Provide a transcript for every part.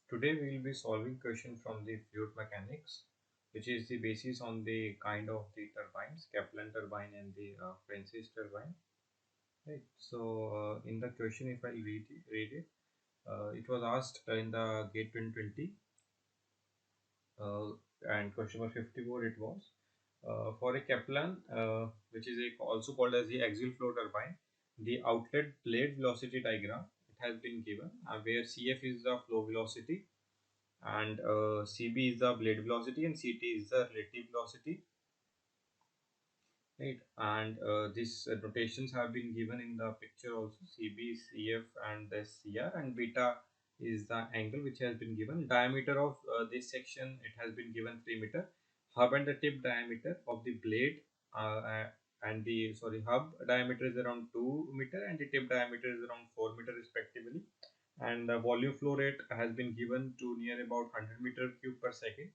Today we will be solving question from the fluid mechanics, which is the basis on the kind of the turbines, Kaplan turbine and the Francis turbine. Right. So in the question, if I read it, it was asked in the gate 2020, uh, and question number 54 it was for a Kaplan, which is also called as the axial flow turbine. The outlet blade velocity diagram it has been given, where CF is the flow velocity and CB is the blade velocity and CT is the relative velocity, right? And these notations have been given in the picture also. CB, CF and the CR, and beta is the angle which has been given. Diameter of this section it has been given 3 meter. Hub and the tip diameter of the blade and the hub diameter is around 2 meter and the tip diameter is around 4 meter respectively, and the volume flow rate has been given to near about 100 meter cube per second.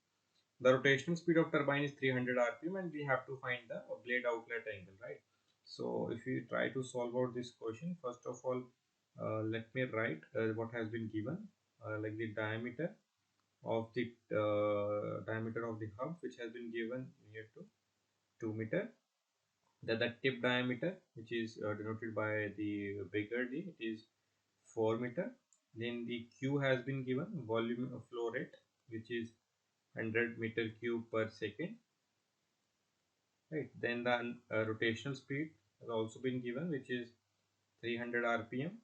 The rotational speed of turbine is 300 rpm and we have to find the blade outlet angle, right? So if we try to solve out this question, first of all, let me write what has been given, like the diameter of the hub, which has been given near to 2 meter. The tip diameter, which is denoted by the bigger d, it is 4 meter. Then the Q has been given, volume flow rate, which is 100 meter cube per second, right? Then the rotational speed has also been given, which is 300 rpm.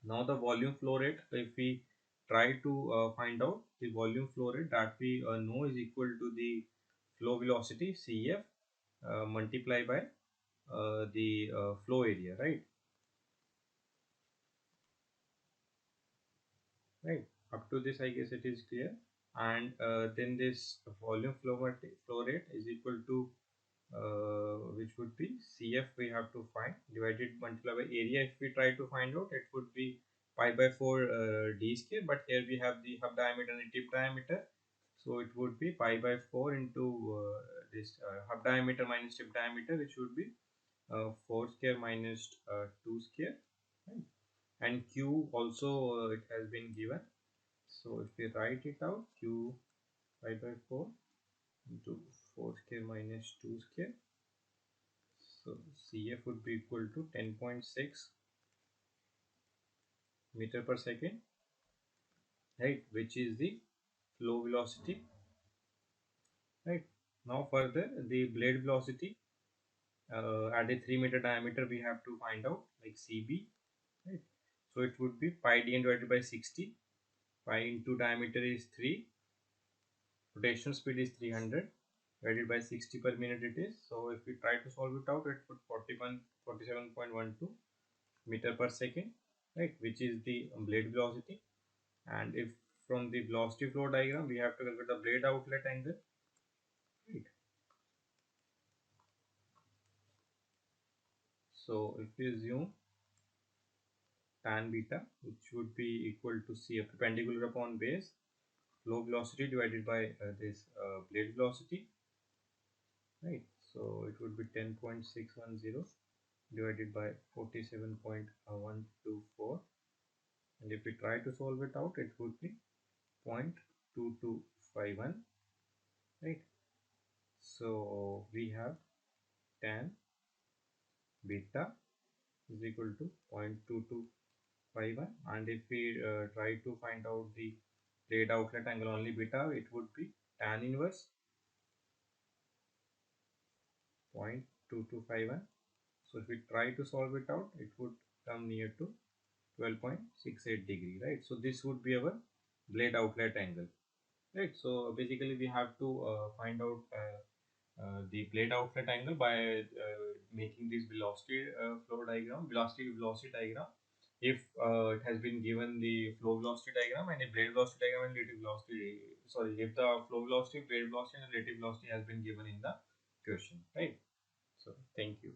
Now the volume flow rate, if we try to find out the volume flow rate, that we know is equal to the flow velocity CF multiplied by the flow area, right? Right, up to this I guess it is clear. And then this volume flow rate is equal to which would be CF we have to find, divided multiplied by area. If we try to find out, it would be pi by 4 d square, but here we have the hub diameter and the tip diameter, so it would be pi by 4 into this hub diameter minus tip diameter, which would be 4 square minus 2 square, right? And Q also it has been given, so if we write it out, Q pi by 4 into 4 square minus 2 square, so CF would be equal to 10.6 meter per second, right, which is the flow velocity, right? Now further, the blade velocity at a 3 meter diameter we have to find out, like CB, right? So it would be pi dn divided by 60. Pi into diameter is 3, rotational speed is 300, divided by 60 per minute it is. So if we try to solve it out, it would 47.12 meter per second, right, which is the blade velocity. And if from the velocity flow diagram we have to calculate the blade outlet angle, right? So if we assume tan beta, which would be equal to CF perpendicular upon base, flow velocity divided by this blade velocity, right? So it would be 10.610 divided by 47.124, and if we try to solve it out, it would be 0.2251, right? So we have tan beta is equal to 0.2251, and if we try to find out the blade outlet angle only beta, it would be tan inverse 0.2251. So if we try to solve it out, it would come near to 12.68 degree, right? So this would be our blade outlet angle, right? So basically we have to find out the blade outlet angle by making this velocity flow diagram, velocity diagram. If it has been given the flow velocity diagram and a blade velocity diagram and relative velocity, if the flow velocity, blade velocity and relative velocity has been given in the question, right? So thank you.